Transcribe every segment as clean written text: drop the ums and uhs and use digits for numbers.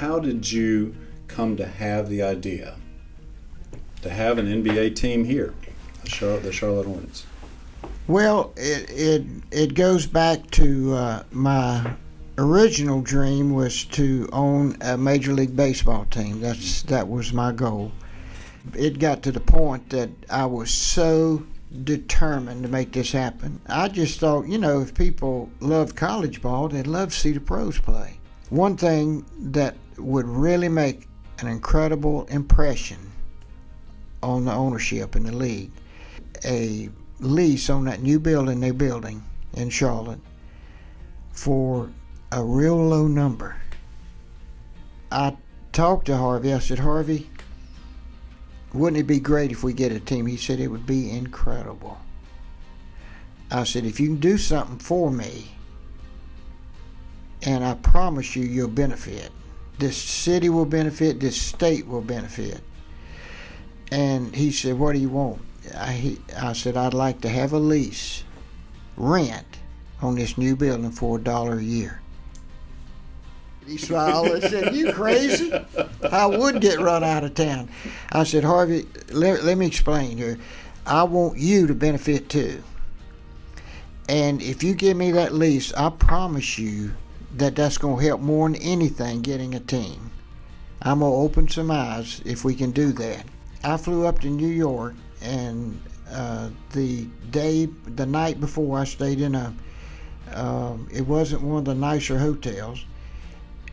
how did you come to have the idea to have an NBA team here, the Charlotte Hornets? Well, it goes back to my original dream was to own a Major League Baseball team. That was my goal. It got to the point that I was so determined to make this happen. I just thought, if people loved college ball, they'd love to see the pros play. One thing that would really make an incredible impression on the ownership in the league, a lease on that new building they're building in Charlotte for a real low number. I talked to Harvey. I said, Harvey, wouldn't it be great if we get a team? He said it would be incredible. I said, if you can do something for me, and I promise you, you'll benefit. This city will benefit, this state will benefit. And he said, what do you want? I said, I'd like to have a lease, rent, on this new building for $1 a year. He smiled and said, you crazy? I would get run out of town. I said, Harvey, let me explain here. I want you to benefit too. And if you give me that lease, I promise you that that's going to help more than anything getting a team. I'm going to open some eyes if we can do that. I flew up to New York, and the night before, I stayed in it wasn't one of the nicer hotels.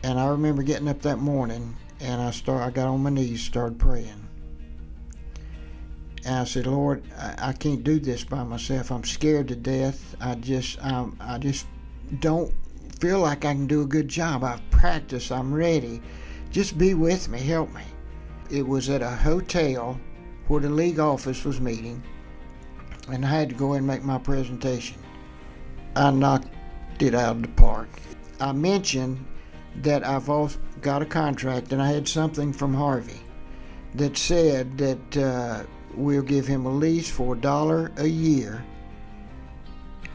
And I remember getting up that morning, and I got on my knees, started praying. And I said, Lord, I can't do this by myself. I'm scared to death. I just don't feel like I can do a good job. I've practiced. I'm ready. Just be with me. Help me. It was at a hotel where the league office was meeting, and I had to go in and make my presentation. I knocked it out of the park. I mentioned that I've also got a contract, and I had something from Harvey that said that we'll give him a lease for $1 a year.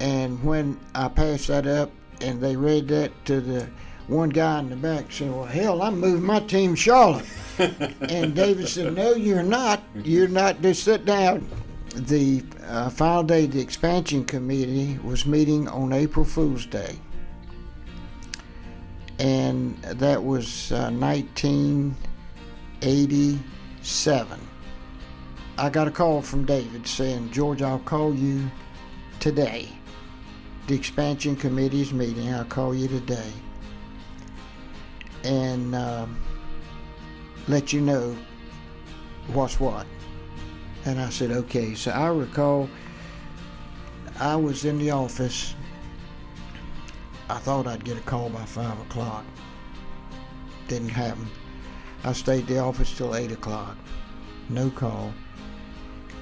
And when I passed that up and they read that to the one guy in the back, said, well, hell, I'm moving my team to Charlotte. And David said, no, you're not. You're not. Just sit down. The final day, the expansion committee was meeting on April Fool's Day. And that was 1987. I got a call from David saying, George, I'll call you today. The expansion committee's meeting. I'll call you today and let you know what's what. And I said, okay. So I recall I was in the office. I thought I'd get a call by 5 o'clock. Didn't happen. I stayed at the office till 8 o'clock. No call.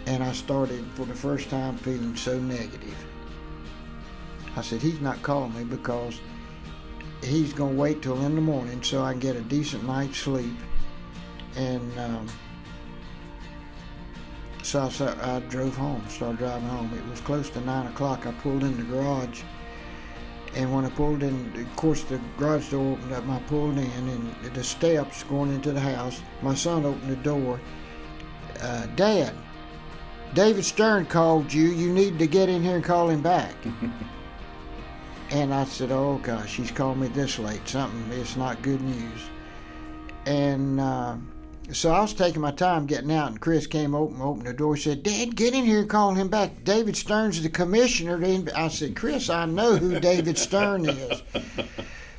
And I started, for the first time, feeling so negative. I said, he's not calling me because he's going to wait till in the morning so I can get a decent night's sleep. And so I drove home, started driving home. It was close to 9 o'clock. I pulled in the garage. And when I pulled in, of course, the garage door opened up, and I pulled in, and the steps going into the house, my son opened the door. Dad, David Stern called you. You need to get in here and call him back. And I said, oh, gosh, he's called me this late. It's not good news. And so I was taking my time getting out, and Chris came opened the door, said, Dad, get in here and call him back. David Stern's the commissioner. I said, Chris, I know who David Stern is.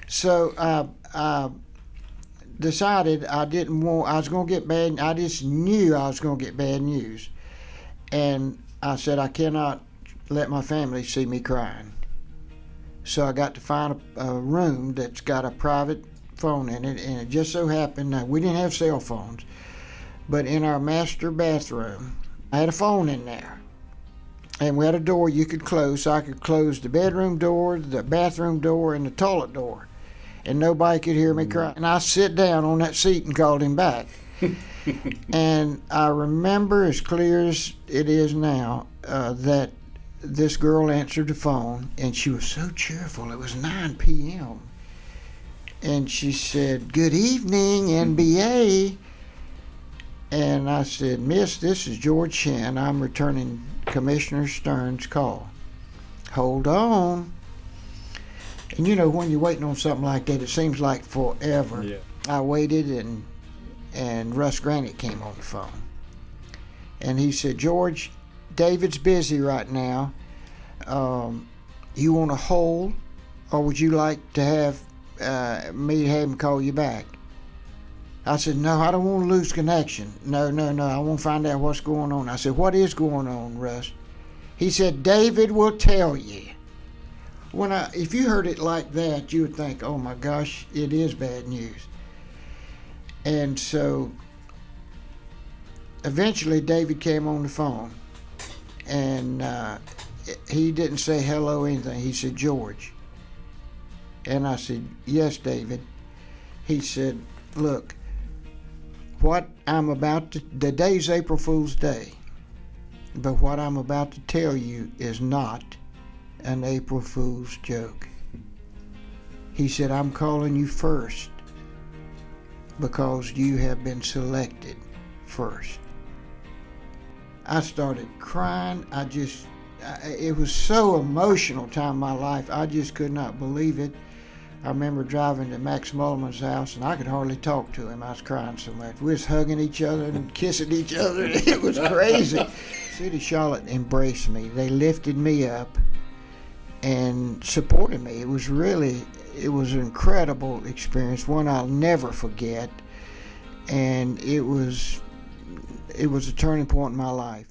So I decided I was going to get bad. I just knew I was going to get bad news. And I said, I cannot let my family see me crying. So I got to find a room that's got a private phone in it, and it just so happened that we didn't have cell phones, but in our master bathroom, I had a phone in there. And we had a door you could close, so I could close the bedroom door, the bathroom door, and the toilet door, and nobody could hear me cry. And I sit down on that seat and called him back. And I remember as clear as it is now that this girl answered the phone, and she was so cheerful. It was 9 p.m., And she said, "Good evening, NBA." And I said, "Miss, this is George Shinn. I'm returning Commissioner Stern's call." "Hold on." And you know, when you're waiting on something like that, it seems like forever. Yeah. I waited, and Russ Granite came on the phone. And he said, "George, David's busy right now. You want to hold, or would you like to have me have him call you back?" I said, "No, I don't want to lose connection. No. I want to find out what's going on." I said, "What is going on, Russ?" He said, "David will tell you." If you heard it like that, you would think, "Oh my gosh, it is bad news." And so eventually David came on the phone, and he didn't say hello or anything. He said, "George." And I said, "Yes, David." He said, "Look, the day's April Fool's Day, but what I'm about to tell you is not an April Fool's joke." He said, "I'm calling you first because you have been selected first." I started crying. It was so emotional time in my life. I just could not believe it. I remember driving to Max Mulliman's house, and I could hardly talk to him. I was crying so much. We was hugging each other and kissing each other. It was crazy. City of Charlotte embraced me. They lifted me up and supported me. It was an incredible experience, one I'll never forget. And it was a turning point in my life.